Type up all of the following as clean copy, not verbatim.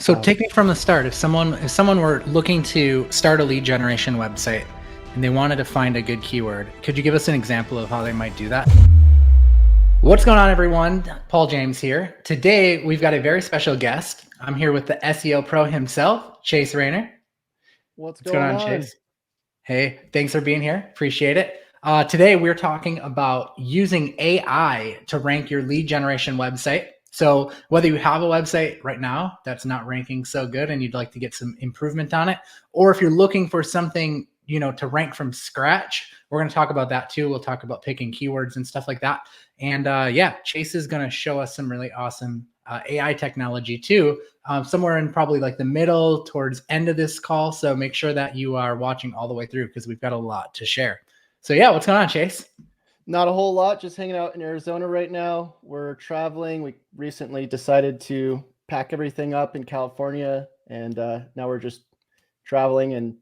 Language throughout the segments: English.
So take me from the start. If someone were looking to start a lead generation website and they wanted to find a good keyword, could you give us an example of how they might do that? What's going on, everyone? Paul James here. Today we've got a very special guest. I'm here with the SEO pro himself, Chase Rayner. What's What's going going on, on? Chase? Hey, thanks for being here. Appreciate it. Today we're talking about using AI to rank your lead generation website. So whether you have a website right now that's not ranking so good and you'd like to get some improvement on it, or if you're looking for something, to rank from scratch, we're going to talk about that too. We'll talk about picking keywords and stuff like that. And Chase is going to show us some really awesome AI technology too, somewhere in probably like the middle towards end of this call. So make sure that you are watching all the way through because we've got a lot to share. So yeah, what's going on, Chase? Not a whole lot, just hanging out in Arizona right now. We're traveling. We recently decided to pack everything up in California, and now we're just traveling. And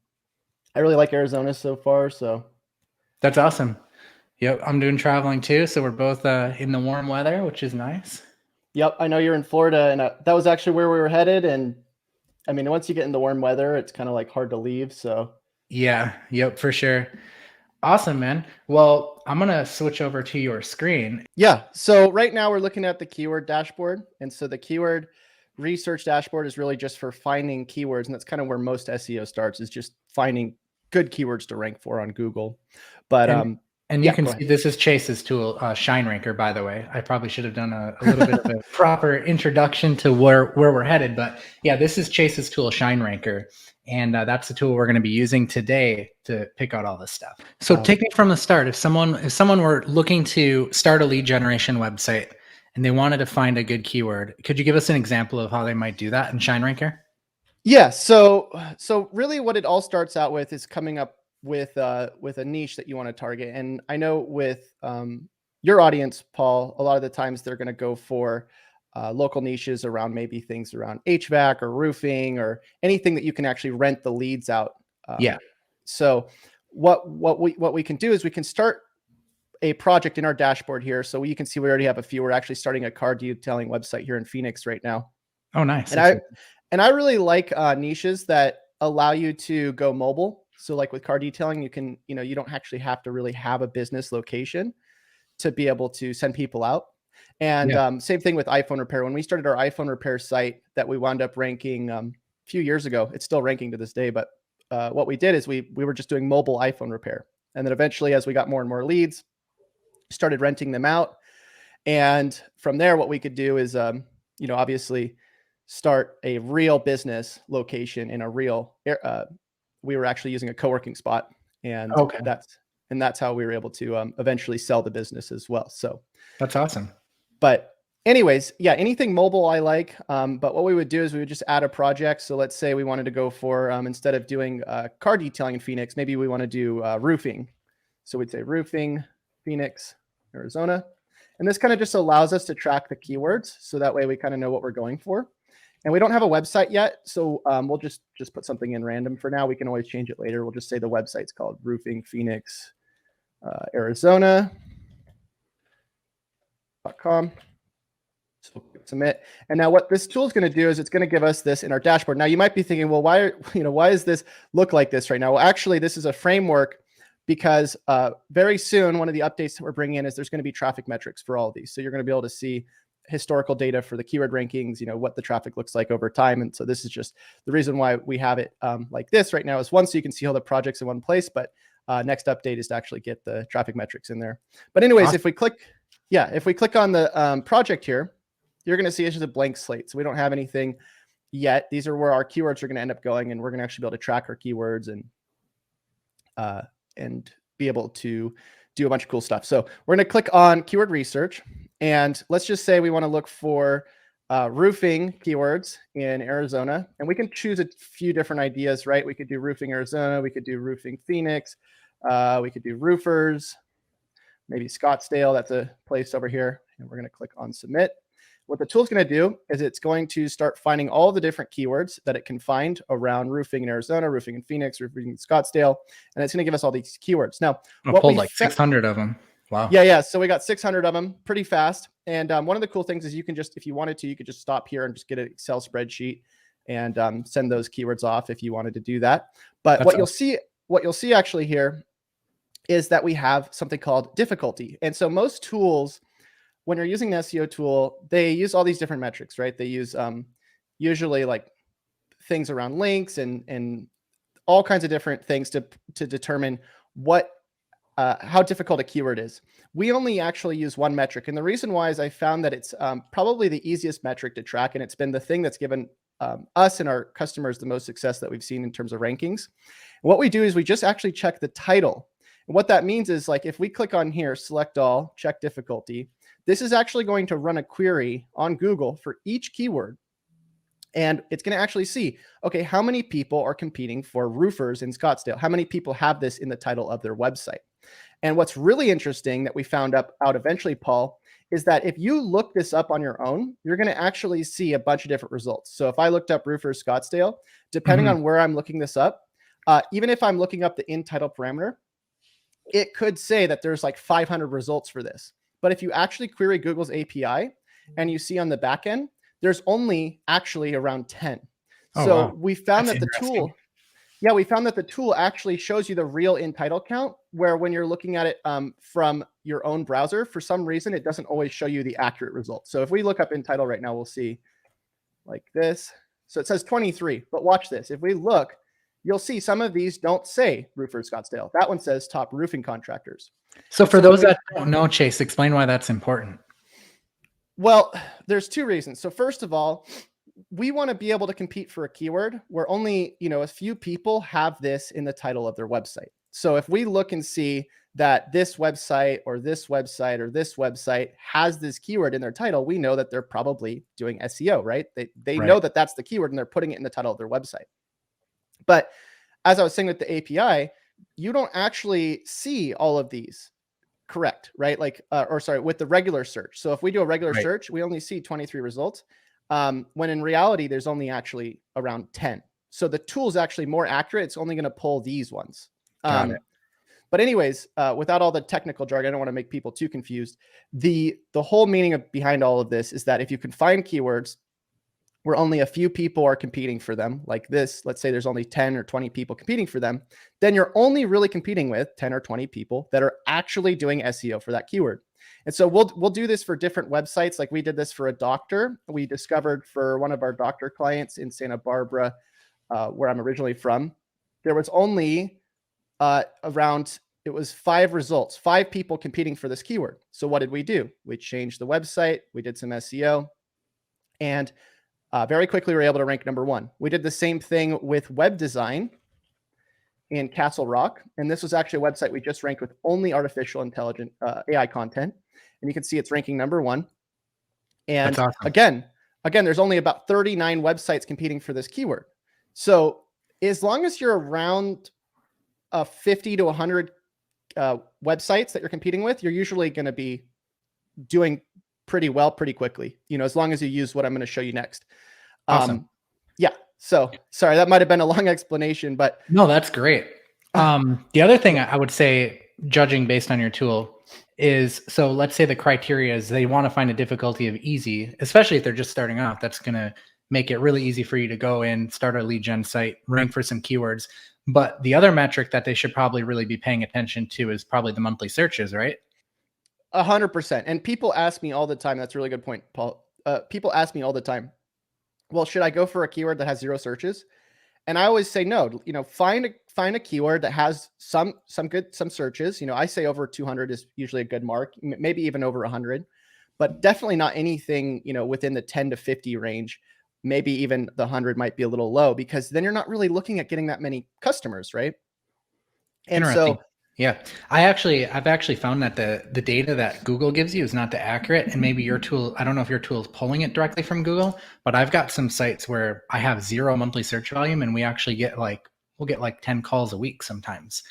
I really like Arizona so far. So That's awesome. Yep, I'm doing traveling too. So we're both in the warm weather, which is nice. yep, I know you're in Florida, and that was actually where we were headed. And I mean, once you get in the warm weather, it's kind of like hard to leave. So Yeah, yep, for sure. Awesome, man. Well, I'm going to switch over to your screen. yeah, so right now we're looking at the keyword dashboard. And so the keyword research dashboard is really just for finding keywords. And that's kind of where most SEO starts, is just finding good keywords to rank for on Google. But And you can see this is Chase's tool, Shine Ranker, by the way. I probably should have done a little bit of a proper introduction to where we're headed. But yeah, this is Chase's tool, Shine Ranker. And that's the tool we're going to be using today to pick out all this stuff. So take me from the start. If someone were looking to start a lead generation website and they wanted to find a good keyword, could you give us an example of how they might do that in Shine Ranker? Yeah, so really what it all starts out with is coming up with a niche that you want to target. And I know with your audience, Paul, a lot of the times they're going to go for local niches around maybe things around HVAC or roofing or anything that you can actually rent the leads out. Yeah. So what we can do is we can start a project in our dashboard here. So you can see we already have a few. We're actually starting a car detailing website here in Phoenix right now. Oh, nice. And I really like niches that allow you to go mobile. So like with car detailing, you can, you don't actually have to really have a business location to be able to send people out. And same thing with iPhone repair. When we started our iPhone repair site that we wound up ranking a few years ago, it's still ranking to this day. But what we did is we were just doing mobile iPhone repair. And then eventually, as we got more and more leads, started renting them out. And from there, what we could do is, obviously start a real business location in a real, we were actually using a co-working spot. And Okay. that's how we were able to eventually sell the business as well. So That's awesome. But anyways, yeah, anything mobile I like. But what we would do is we would just add a project. So let's say we wanted to go for, instead of doing car detailing in Phoenix, maybe we want to do roofing. So we'd say roofing, Phoenix, Arizona. And this kind of just allows us to track the keywords. So that way we kind of know what we're going for. And we don't have a website yet. So we'll just put something in random for now. We can always change it later. We'll just say the website's called Roofing Phoenix, Arizona. .com. So submit. And now what this tool is going to do is it's going to give us this in our dashboard. Now you might be thinking, well, why does this look like this right now? Well, actually, this is a framework because very soon, one of the updates that we're bringing in is there's going to be traffic metrics for all of these. So you're going to be able to see historical data for the keyword rankings, what the traffic looks like over time. And so this is just the reason why we have it like this right now is one, so you can see all the projects in one place, but next update is to actually get the traffic metrics in there. But anyways, if we click on the project here, you're going to see it's just a blank slate. So we don't have anything yet. These are where our keywords are going to end up going, and we're going to actually be able to track our keywords and be able to do a bunch of cool stuff. So we're going to click on keyword research, and let's just say we want to look for roofing keywords in Arizona, and we can choose a few different ideas, right? We could do roofing Arizona, we could do roofing Phoenix, we could do roofers, maybe Scottsdale, that's a place over here. And we're going to click on submit. What the tool's going to do is it's going to start finding all the different keywords that it can find around roofing in Arizona, roofing in Phoenix, roofing in Scottsdale, and it's going to give us all these keywords. Now, I pulled like 600 of them. Wow. Yeah. So we got 600 of them pretty fast. And one of the cool things is you can just, if you wanted to, you could just stop here and just get an Excel spreadsheet and send those keywords off if you wanted to do that. But That's what awesome. you'll see actually here is that we have something called difficulty. And so most tools, when you're using an SEO tool, they use all these different metrics, right? They use usually like things around links and all kinds of different things to determine what how difficult a keyword is. We only actually use one metric. And the reason why is I found that it's probably the easiest metric to track. And it's been the thing that's given us and our customers the most success that we've seen in terms of rankings. And what we do is we just actually check the title. And what that means is, like, if we click on here, select all, check difficulty, this is actually going to run a query on Google for each keyword. And it's going to actually see, okay, how many people are competing for roofers in Scottsdale? How many people have this in the title of their website? And what's really interesting that we found out eventually, Paul, is that if you look this up on your own, you're going to actually see a bunch of different results. So if I looked up roofers Scottsdale, depending on where I'm looking this up, even if I'm looking up the in title parameter, it could say that there's like 500 results for this. But if you actually query Google's API and you see on the back end, there's only actually around 10. Oh, So wow. we found That's that the interesting. tool, we found that the tool actually shows you the real in title count, where when you're looking at it from your own browser, for some reason, it doesn't always show you the accurate results. So if we look up in title right now, we'll see like this. So it says 23, but watch this. If we look, you'll see some of these don't say roofers Scottsdale. That one says top roofing contractors. So And for so when those that don't know, Chase, explain why that's important. well, there's two reasons. So first of all, we want to be able to compete for a keyword where only, a few people have this in the title of their website. So if we look and see that this website or this website or this website has this keyword in their title, we know that they're probably doing SEO, right? They know Right. that that's the keyword and they're putting it in the title of their website. But as I was saying with the API, you don't actually see all of these correct, right? Like, with the regular search. So if we do a regular Right. search, we only see 23 results, when in reality, there's only actually around 10. So the tool is actually more accurate. It's only going to pull these ones. Got it. But anyways, without all the technical jargon, I don't want to make people too confused. The whole meaning behind all of this is that if you can find keywords where only a few people are competing for them, like this, let's say there's only 10 or 20 people competing for them, then you're only really competing with 10 or 20 people that are actually doing SEO for that keyword. And so we'll do this for different websites. Like we did this for a doctor. We discovered for one of our doctor clients in Santa Barbara, where I'm originally from, there was only it was 5 results, 5 people competing for this keyword. So what did we do? We changed the website. We did some SEO, and very quickly, we were able to rank number 1. We did the same thing with web design in Castle Rock. And this was actually a website we just ranked with only artificial intelligence AI content. And you can see it's ranking number 1. That's And awesome. again, there's only about 39 websites competing for this keyword. So as long as you're around 50 to 100 websites that you're competing with, you're usually going to be doing pretty well pretty quickly, as long as you use what I'm going to show you next. Awesome. Yeah. So sorry, that might have been a long explanation, but No, that's great. The other thing I would say, judging based on your tool, is so let's say the criteria is they want to find a difficulty of easy, especially if they're just starting off. That's going to make it really easy for you to go in, start a lead gen site, rank for some keywords. But the other metric that they should probably really be paying attention to is probably the monthly searches, right? 100%. And people ask me all the time. That's a really good point, Paul. People ask me all the time, well, should I go for a keyword that has 0 searches? And I always say no. Find a keyword that has some searches. I say over 200 is usually a good mark, maybe even over 100, but definitely not anything within the 10 to 50 range. Maybe even the 100 might be a little low, because then you're not really looking at getting that many customers, right? And Interesting. so, Yeah. I've actually found that the data that Google gives you is not that accurate. And maybe your tool, I don't know if your tool is pulling it directly from Google, but I've got some sites where I have 0 monthly search volume and we actually we'll get like 10 calls a week sometimes.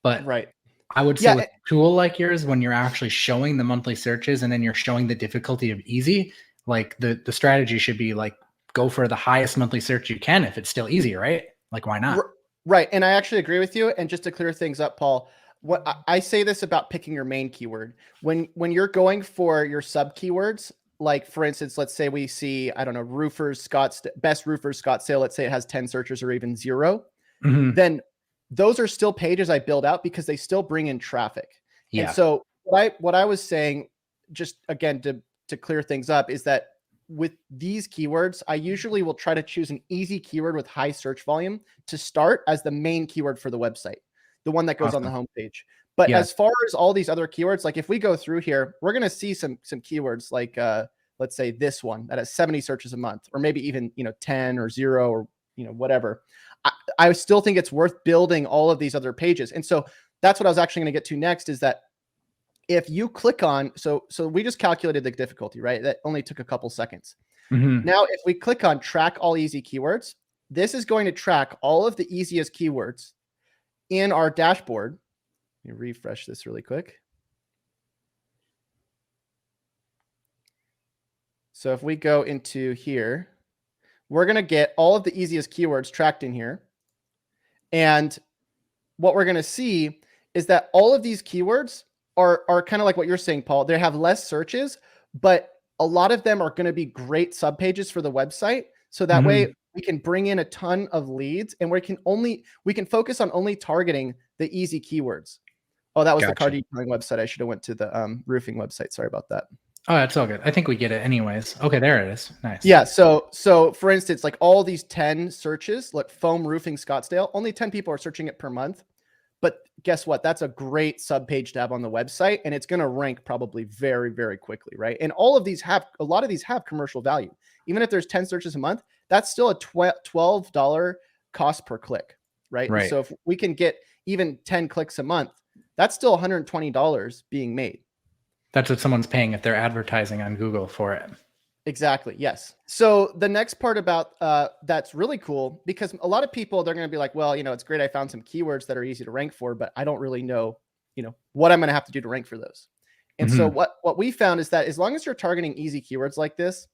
But right. I would say Yeah. with a tool like yours, when you're actually showing the monthly searches and then you're showing the difficulty of easy, like the strategy should be like, go for the highest monthly search you can if it's still easy, right? Like, why not? Right. And I actually agree with you. And just to clear things up, Paul, what I say this about picking your main keyword. When you're going for your sub keywords, like for instance, let's say we see, I don't know, best roofers Scottsdale, let's say it has 10 searches or even 0, then those are still pages I build out because they still bring in traffic. Yeah. And so what I was saying, just again, to clear things up, is that with these keywords, I usually will try to choose an easy keyword with high search volume to start as the main keyword for the website, the one that goes on the homepage. But as far as all these other keywords, like if we go through here, we're going to see some keywords like, let's say this one that has 70 searches a month, or maybe even, 10 or 0 or, whatever. I still think it's worth building all of these other pages. And so that's what I was actually going to get to next, is that if you click on, so we just calculated the difficulty, right? That only took a couple seconds. Now, if we click on track all easy keywords, this is going to track all of the easiest keywords in our dashboard. Let me refresh this really quick. So if we go into here, we're going to get all of the easiest keywords tracked in here. And what we're going to see is that all of these keywords are kind of like what you're saying, Paul. They have less searches, but a lot of them are going to be great subpages for the website. So that way we can bring in a ton of leads, and we can focus on only targeting the easy keywords. Oh, that was the car detailing website. I should have went to the roofing website. Sorry about that. Oh, that's all good. I think we get it anyways. Okay, there it is. Nice. Yeah. So for instance, like all these 10 searches, like foam roofing Scottsdale, only 10 people are searching it per month. But guess what? That's a great subpage to have on the website, and it's going to rank probably very, very quickly, right? And a lot of these have commercial value. Even if there's 10 searches a month, that's still a $12 cost per click, right? Right. So if we can get even 10 clicks a month, that's still $120 being made. That's what someone's paying if they're advertising on Google for it. Exactly. Yes. So the next part about that's really cool, because a lot of people, they're going to be like, well, it's great, I found some keywords that are easy to rank for, but I don't really know, what I'm going to have to do to rank for those. And so what we found is that as long as you're targeting easy keywords like this,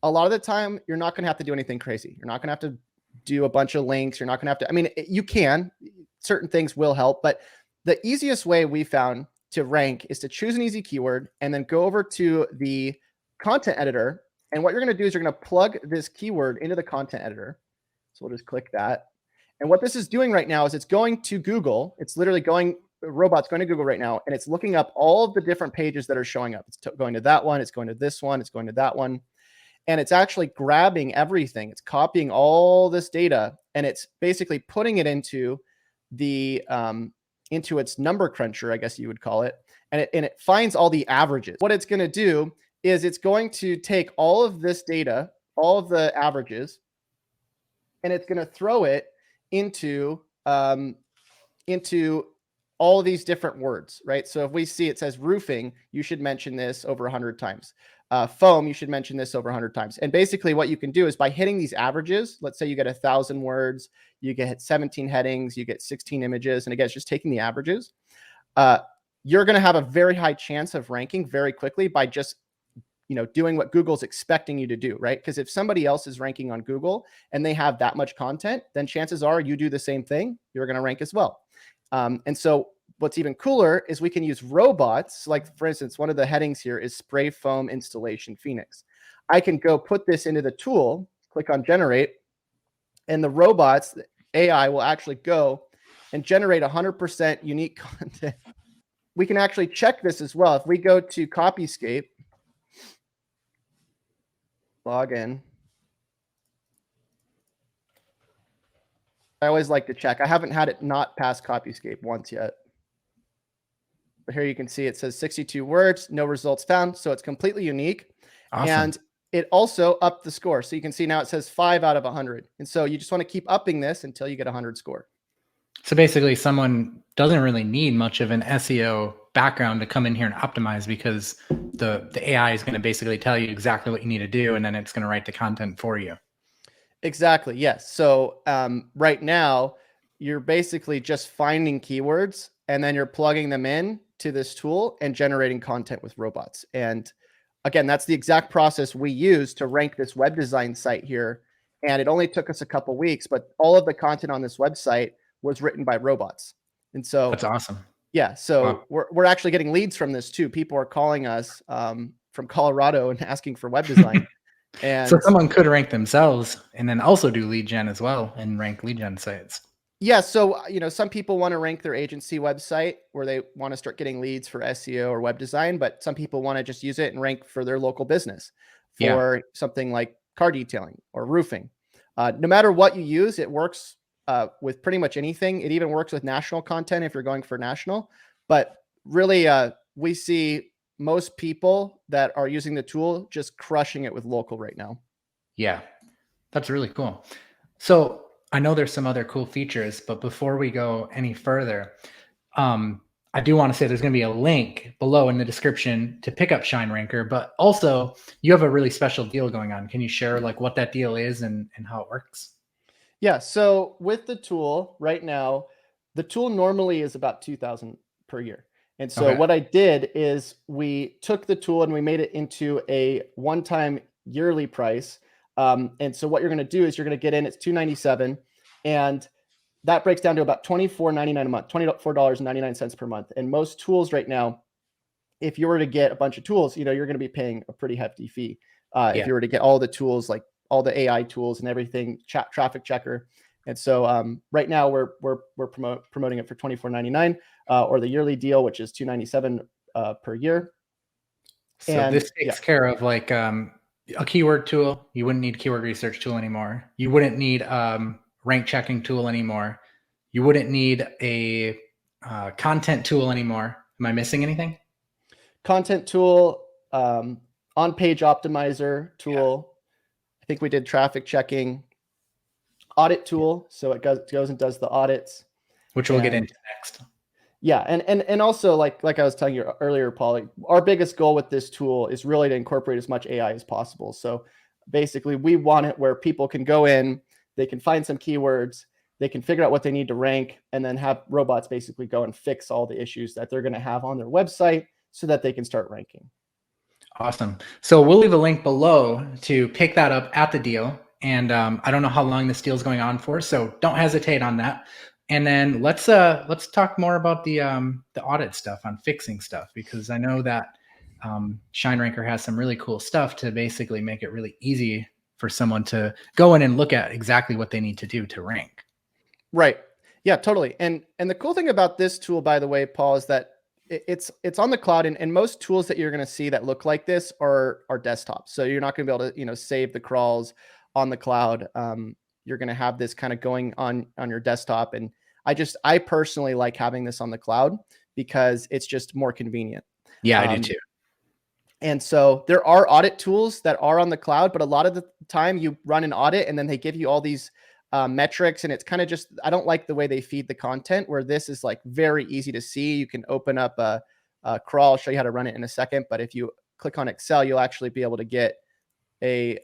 a lot of the time you're not going to have to do anything crazy. You're not going to have to do a bunch of links. You're not going to have to, I mean, you can, certain things will help, but the easiest way we found to rank is to choose an easy keyword and then go over to the content editor. And what you're going to do is you're going to plug this keyword into the content editor. So we'll just click that. And what this is doing right now is it's going to Google. It's literally robot's going to Google right now, and it's looking up all of the different pages that are showing up. It's going to that one. It's going to this one. It's going to that one. And it's actually grabbing everything. It's copying all this data, and it's basically putting it into the into its number cruncher, I guess you would call it. And it finds all the averages. What it's going to do is it's going to take all of this data, all of the averages, and it's going to throw it into all of these different words, right? So if we see it says roofing, you should mention this over 100 times. Foam, you should mention this over 100 times. And basically what you can do is by hitting these averages, let's say you get 1,000 words, you get 17 headings, you get 16 images, and again, it's just taking the averages. You're going to have a very high chance of ranking very quickly by just doing what Google's expecting you to do, right? Because if somebody else is ranking on Google and they have that much content, then chances are you do the same thing, you're going to rank as well. And so what's even cooler is we can use robots. Like for instance, one of the headings here is spray foam installation Phoenix. I can go put this into the tool, click on generate, and the robots, the AI will actually go and generate 100% unique content. We can actually check this as well. If we go to Copyscape, log in. I always like to check. I haven't had it not pass Copyscape once yet. But here you can see it says 62 words, no results found. So it's completely unique. Awesome. And it also upped the score. So you can see now it says 5 out of 100. And so you just want to keep upping this until you get 100 score. So basically someone doesn't really need much of an SEO background to come in here and optimize, because the AI is going to basically tell you exactly what you need to do, and then it's going to write the content for you. Exactly. Yes. So right now you're basically just finding keywords and then you're plugging them in to this tool and generating content with robots. And again, that's the exact process we use to rank this web design site here. And it only took us a couple weeks, but all of the content on this website was written by robots. And so that's awesome. Yeah. So wow. We're actually getting leads from this too. People are calling us from Colorado and asking for web design. And so someone could rank themselves and then also do lead gen as well and rank lead gen sites. yeah, so some people want to rank their agency website where they want to start getting leads for SEO or web design, but some people want to just use it and rank for their local business for something like car detailing or roofing. No matter what you use, it works with pretty much anything. It even works with national content if you're going for national. But really, we see most people that are using the tool just crushing it with local right now. Yeah, that's really cool. So I know there's some other cool features, but before we go any further, I do want to say there's going to be a link below in the description to pick up Shine Ranker, but also you have a really special deal going on. Can you share like what that deal is and how it works? Yeah. So with the tool right now, the tool normally is about 2,000 per year. And so Okay. what I did is we took the tool and we made it into a one-time yearly price. And so what you're going to do is you're going to get in, it's $297, and that breaks down to about $24.99 a month, $24.99 per month. And most tools right now, if you were to get a bunch of tools, you're going to be paying a pretty hefty fee. If you were to get all the tools, like all the AI tools and everything, traffic checker. And so right now we're promoting it for $24.99 or the yearly deal, which is $297 per year. So And this takes care of like a keyword tool. You wouldn't need keyword research tool anymore. You wouldn't need rank checking tool anymore. You wouldn't need a content tool anymore. Am I missing anything? Content tool, on-page optimizer tool. I think we did traffic checking, audit tool. So it goes and does the audits, which we'll get into next. Yeah, and also like I was telling you earlier, Paul, our biggest goal with this tool is really to incorporate as much AI as possible. So basically, we want it where people can go in, they can find some keywords, they can figure out what they need to rank, and then have robots basically go and fix all the issues that they're going to have on their website so that they can start ranking. Awesome. So we'll leave a link below to pick that up at the deal. And I don't know how long this deal is going on for, so don't hesitate on that. And then let's talk more about the audit stuff on fixing stuff, because I know that Shine Ranker has some really cool stuff to basically make it really easy for someone to go in and look at exactly what they need to do to rank. Right. Yeah, totally. And the cool thing about this tool, by the way, Paul, is that it's on the cloud, and most tools that you're going to see that look like this are desktops. So you're not going to be able to save the crawls on the cloud. You're going to have this kind of going on your desktop, and I personally like having this on the cloud because it's just more convenient. Yeah, I do too. And so there are audit tools that are on the cloud, but a lot of the time you run an audit and then they give you all these metrics, and it's kind of just, I don't like the way they feed the content, where this is like very easy to see. You can open up a crawl. I'll show you how to run it in a second, but if you click on Excel, you'll actually be able to get a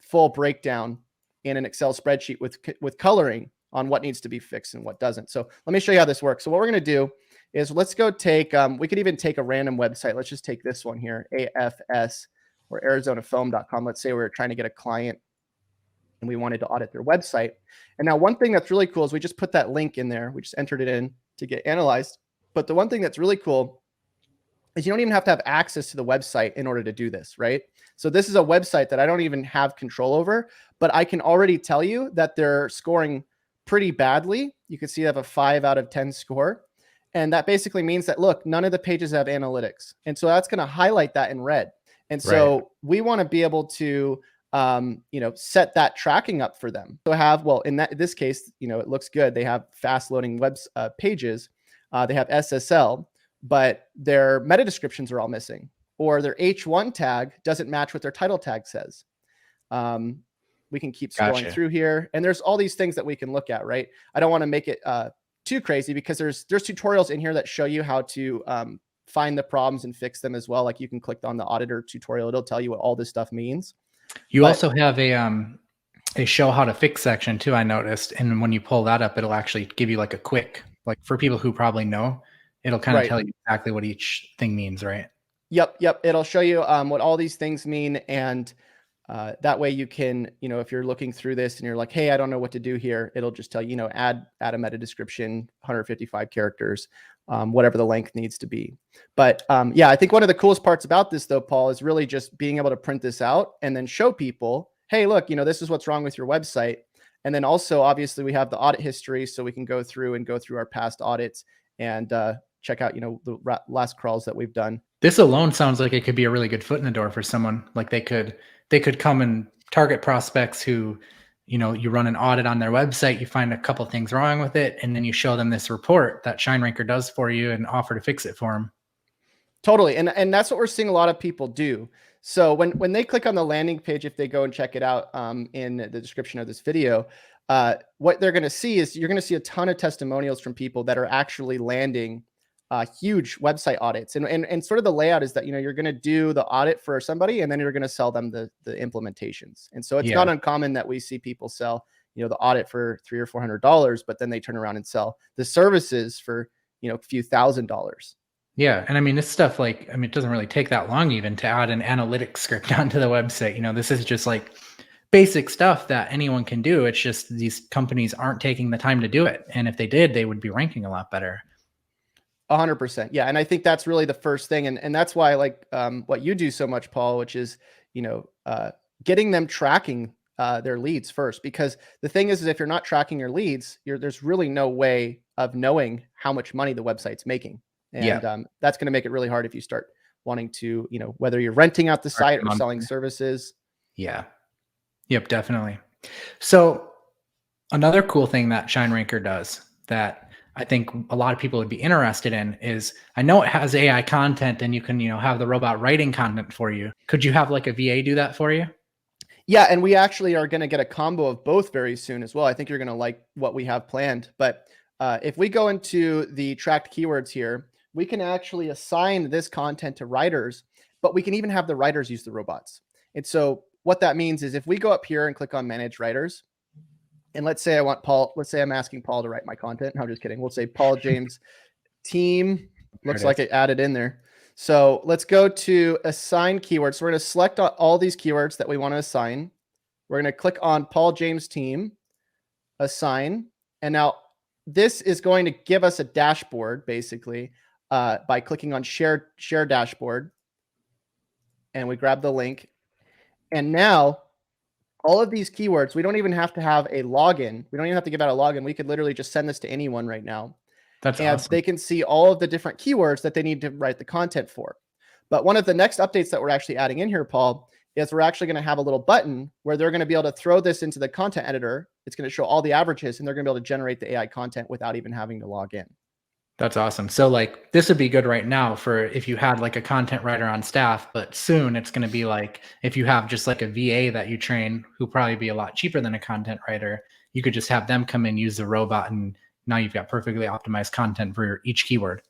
full breakdown in an Excel spreadsheet with coloring on what needs to be fixed and what doesn't. So let me show you how this works. So what we're going to do is let's go take, we could even take a random website. Let's just take this one here, AFS or ArizonaFoam.com. Let's say we're trying to get a client and we wanted to audit their website. And now one thing that's really cool is we just put that link in there. We just entered it in to get analyzed. But the one thing that's really cool is you don't even have to have access to the website in order to do this, right? So this is a website that I don't even have control over, but I can already tell you that they're scoring pretty badly. You can see they have a 5 out of 10 score. And that basically means that, look, none of the pages have analytics. And so that's going to highlight that in red. And so we want to be able to, set that tracking up for them. So in this case, it looks good. They have fast loading web pages. They have SSL, but their meta descriptions are all missing, or their H1 tag doesn't match what their title tag says. We can keep scrolling through here, and there's all these things that we can look at, right? I don't want to make it too crazy because there's tutorials in here that show you how to find the problems and fix them as well. Like you can click on the auditor tutorial. It'll tell you what all this stuff means. You also have a show how to fix section too, I noticed. And when you pull that up, it'll actually give you like a quick, like for people who probably know, it'll kind of tell you exactly what each thing means, right? Yep. It'll show you what all these things mean. And That way you can, if you're looking through this and you're like, hey, I don't know what to do here, it'll just tell you, add a meta description, 155 characters, whatever the length needs to be. But yeah, I think one of the coolest parts about this though, Paul, is really just being able to print this out and then show people, hey, look, this is what's wrong with your website. And then also, obviously, we have the audit history, so we can go through our past audits and check out, the last crawls that we've done. This alone sounds like it could be a really good foot in the door for someone. Like they could come and target prospects who, you run an audit on their website, you find a couple things wrong with it, and then you show them this report that ShineRanker does for you and offer to fix it for them. Totally. And that's what we're seeing a lot of people do. So when they click on the landing page, if they go and check it out in the description of this video, what they're going to see is you're going to see a ton of testimonials from people that are actually landing huge website audits. And sort of the layout is that, you're going to do the audit for somebody and then you're going to sell them the implementations. And so it's not uncommon that we see people sell, the audit for $300 or $400, but then they turn around and sell the services for, a few $1,000s. Yeah. And I mean, this stuff, it doesn't really take that long even to add an analytics script onto the website. This is just like basic stuff that anyone can do. It's just these companies aren't taking the time to do it. And if they did, they would be ranking a lot better. 100%. Yeah. And I think that's really the first thing. And that's why I like what you do so much, Paul, which is, getting them tracking their leads first. Because the thing is if you're not tracking your leads, there's really no way of knowing how much money the website's making. And that's going to make it really hard if you start wanting to, whether you're renting out the site or selling services. Yeah. Yep, definitely. So another cool thing that ShineRanker does that I think a lot of people would be interested in is, I know it has AI content and you can, have the robot writing content for you. Could you have like a VA do that for you? Yeah. And we actually are going to get a combo of both very soon as well. I think you're going to like what we have planned. But if we go into the tracked keywords here, we can actually assign this content to writers, but we can even have the writers use the robots. And so what that means is if we go up here and click on manage writers, and let's say I'm asking Paul to write my content. No, I'm just kidding. We'll say Paul James team. Looks like it added in there. So let's go to assign keywords. So we're going to select all these keywords that we want to assign. We're going to click on Paul James team, assign. And now this is going to give us a dashboard basically by clicking on share dashboard. And we grab the link. And now all of these keywords, we don't even have to have a login. We don't even have to give out a login. We could literally just send this to anyone right now. That's awesome. They can see all of the different keywords that they need to write the content for. But one of the next updates that we're actually adding in here, Paul, is we're actually going to have a little button where they're going to be able to throw this into the content editor. It's going to show all the averages and they're going to be able to generate the AI content without even having to log in. That's awesome. So like this would be good right now for if you had like a content writer on staff, but soon it's going to be like if you have just like a VA that you train who probably be a lot cheaper than a content writer, you could just have them come in, use the robot, and now you've got perfectly optimized content for each keyword.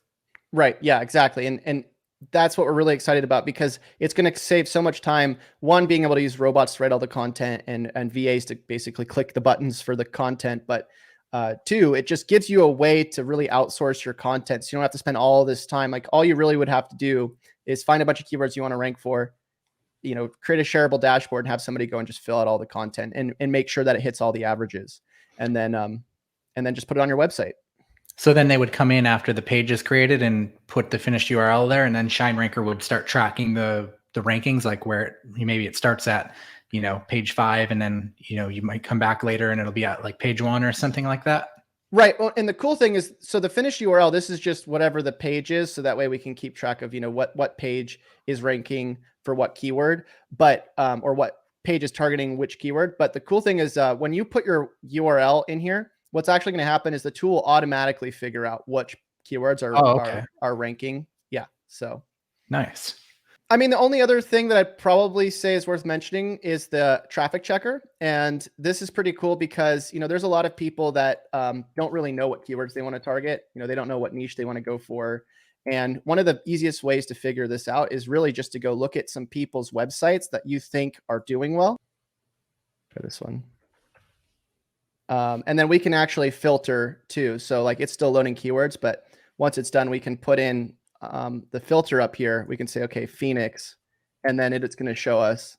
Right. Yeah, exactly. And that's what we're really excited about because it's going to save so much time. One, being able to use robots to write all the content and VAs to basically click the buttons for the content. But two, it just gives you a way to really outsource your content. So you don't have to spend all this time. Like all you really would have to do is find a bunch of keywords you want to rank for, create a shareable dashboard and have somebody go and just fill out all the content and make sure that it hits all the averages. And then just put it on your website. So then they would come in after the page is created and put the finished URL there, and then ShineRanker would start tracking the rankings, like where maybe it starts at, page 5, and then, you might come back later and it'll be at like page 1 or something like that. Right. Well, and the cool thing is, so the finished URL, this is just whatever the page is. So that way we can keep track of, what page is ranking for what keyword, but, or what page is targeting which keyword. But the cool thing is when you put your URL in here, what's actually going to happen is the tool will automatically figure out which keywords are ranking. Yeah. So nice. I mean, the only other thing that I'd probably say is worth mentioning is the traffic checker. And this is pretty cool because, there's a lot of people that don't really know what keywords they want to target. They don't know what niche they want to go for. And one of the easiest ways to figure this out is really just to go look at some people's websites that you think are doing well. Try this one. And then we can actually filter too. So like it's still loading keywords, but once it's done, we can put in the filter up here. We can say, okay, Phoenix, and then it's going to show us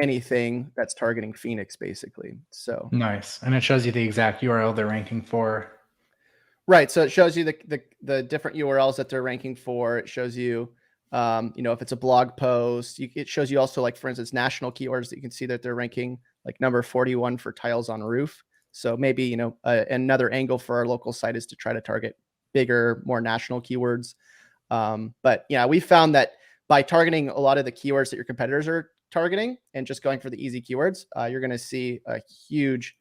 anything that's targeting Phoenix, basically. So Nice. And it shows you the exact URL they're ranking for. right. So it shows you the different URLs that they're ranking for. It shows you, if it's a blog post, it shows you also, like, for instance, national keywords that you can see that they're ranking like number 41 for tiles on roof. So maybe, another angle for our local site is to try to target bigger, more national keywords. But yeah, we found that by targeting a lot of the keywords that your competitors are targeting and just going for the easy keywords, you're going to see a huge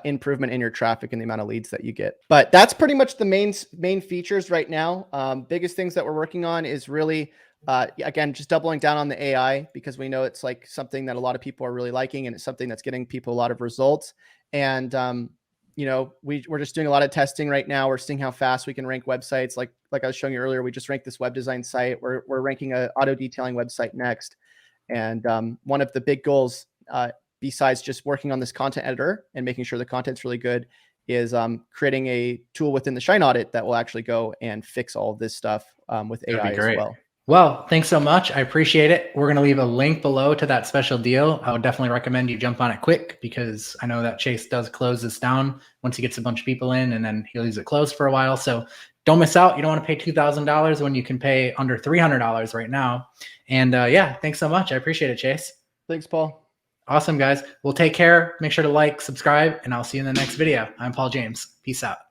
improvement in your traffic and the amount of leads that you get. But that's pretty much the main features right now. Biggest things that we're working on is really, again, just doubling down on the AI, because we know it's like something that a lot of people are really liking, and it's something that's getting people a lot of results. And we're just doing a lot of testing right now. We're seeing how fast we can rank websites. Like I was showing you earlier, we just ranked this web design site. We're ranking a auto detailing website next. And one of the big goals, besides just working on this content editor and making sure the content's really good, is creating a tool within the Shine Audit that will actually go and fix all of this stuff with AI as well. Well, thanks so much. I appreciate it. We're going to leave a link below to that special deal. I would definitely recommend you jump on it quick, because I know that Chase does close this down once he gets a bunch of people in, and then he'll use it closed for a while. So don't miss out. You don't want to pay $2,000 when you can pay under $300 right now. And yeah, thanks so much. I appreciate it, Chase. Thanks, Paul. Awesome, guys. Well, take care. Make sure to like, subscribe, and I'll see you in the next video. I'm Paul James. Peace out.